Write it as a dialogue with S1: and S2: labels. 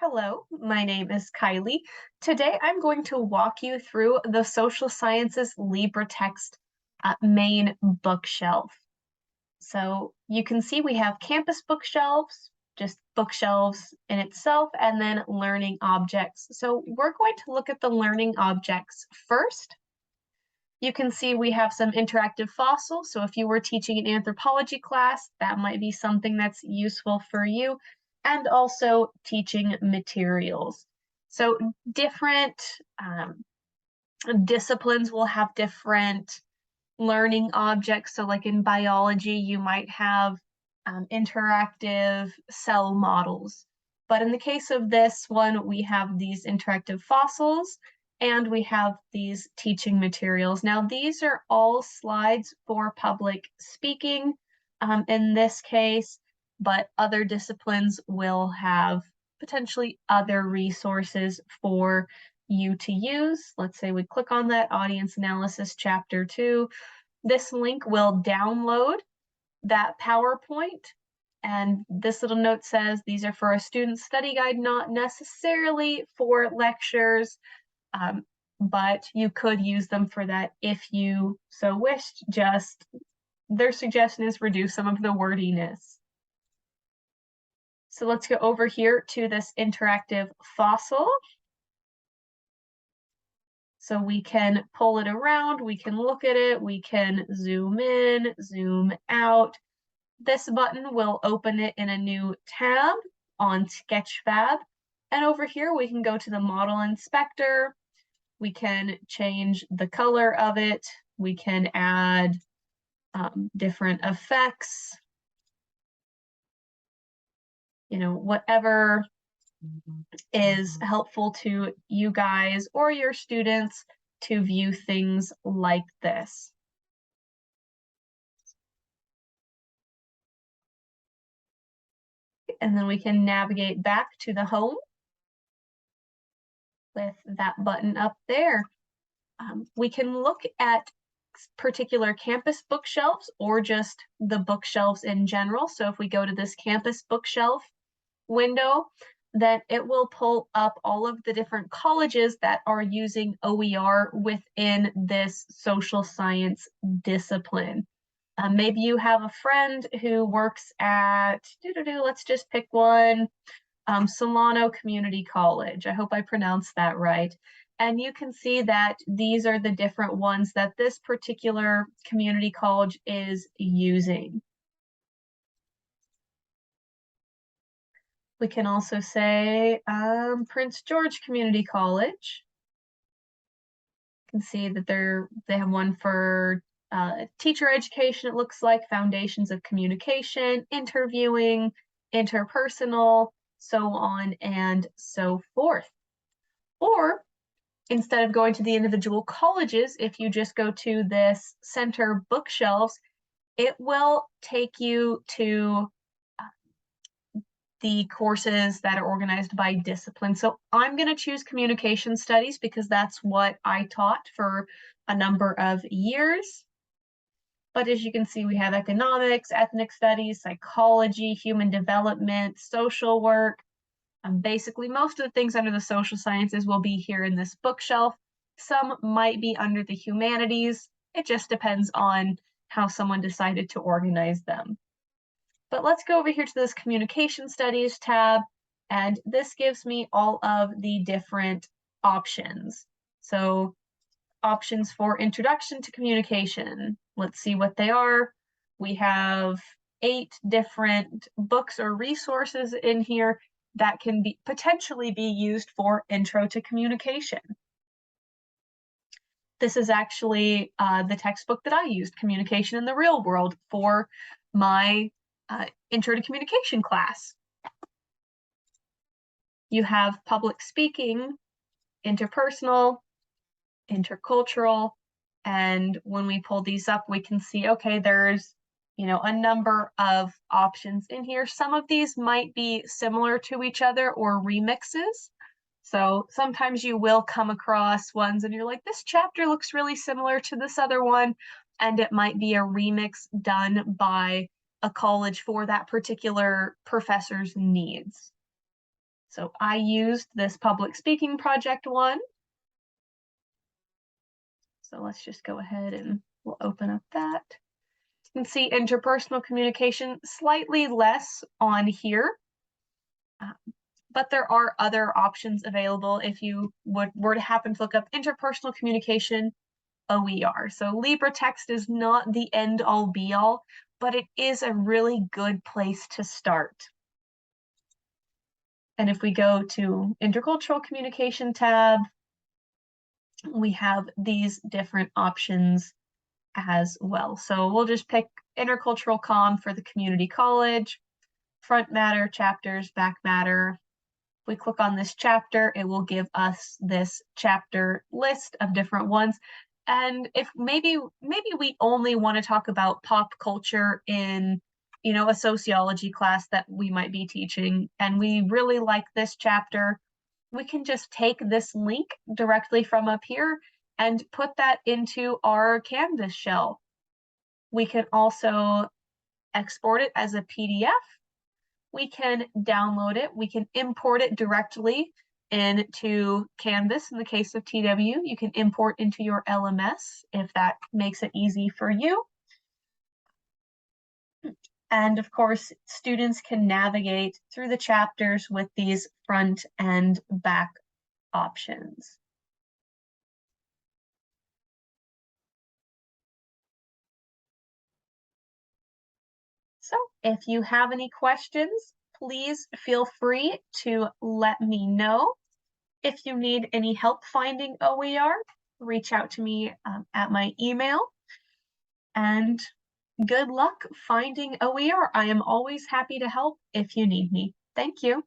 S1: Hello, my name is Kylie. Today I'm going to walk you through the Social Sciences LibreText main bookshelf. So you can see we have campus bookshelves, just bookshelves in itself, and then learning objects. So we're going to look at the learning objects first. You can see we have some interactive fossils. So if you were teaching an anthropology class, that might be something that's useful for you, and also teaching materials. So different disciplines will have different learning objects. So like in biology, you might have interactive cell models. But in the case of this one, we have these interactive fossils and we have these teaching materials. Now, these are all slides for public speaking in this case, but other disciplines will have potentially other resources for you to use. Let's say we click on that audience analysis chapter 2. This link will download that PowerPoint. And this little note says these are for a student study guide, not necessarily for lectures, but you could use them for that if you so wished. Just their suggestion is reduce some of the wordiness. So let's go over here to this interactive fossil. So we can pull it around, we can look at it, we can zoom in, zoom out. This button will open it in a new tab on Sketchfab. And over here, we can go to the model inspector. We can change the color of it. We can add different effects, whatever is helpful to you guys or your students to view things like this. And then we can navigate back to the home with that button up there. We can look at particular campus bookshelves or just the bookshelves in general. So if we go to this campus bookshelf window, then it will pull up all of the different colleges that are using OER within this social science discipline. Maybe you have a friend who works at, let's just pick one, Solano Community College. I hope I pronounced that right. And you can see that these are the different ones that this particular community college is using. We can also say Prince George Community College. You can see that they have one for teacher education, it looks like, foundations of communication, interviewing, interpersonal, so on and so forth. Or instead of going to the individual colleges, if you just go to this center bookshelves, it will take you to the courses that are organized by discipline. So I'm going to choose communication studies because that's what I taught for a number of years. But as you can see, we have economics, ethnic studies, psychology, human development, social work. Basically, most of the things under the social sciences will be here in this bookshelf. Some might be under the humanities. It just depends on how someone decided to organize them. But let's go over here to this communication studies tab, and this gives me all of the different options. So options for introduction to communication. Let's see what they are. We have 8 different books or resources in here that can potentially be used for intro to communication. This is actually the textbook that I used, Communication in the Real World, for my Intro to Communication class. You have public speaking, interpersonal, intercultural, and when we pull these up, we can see, okay, there's a number of options in here. Some of these might be similar to each other or remixes. So sometimes you will come across ones and you're like, this chapter looks really similar to this other one, and it might be a remix done by a college for that particular professor's needs. So I used this public speaking project one. So let's just go ahead and we'll open up that. You can see interpersonal communication, slightly less on here, but there are other options available if you were to happen to look up interpersonal communication OER. So LibreText is not the end all be all, but it is a really good place to start. And if we go to Intercultural Communication tab, we have these different options as well. So we'll just pick Intercultural Comm for the community college, front matter, chapters, back matter. If we click on this chapter, it will give us this chapter list of different ones. And if maybe we only want to talk about pop culture in, a sociology class that we might be teaching, and we really like this chapter, we can just take this link directly from up here and put that into our Canvas shell. We can also export it as a PDF. We can download it. We can import it directly into Canvas. In the case of TW, you can import into your LMS if that makes it easy for you. And of course, students can navigate through the chapters with these front and back options. So if you have any questions, please feel free to let me know. If you need any help finding OER, reach out to me at my email. And good luck finding OER. I am always happy to help if you need me. Thank you.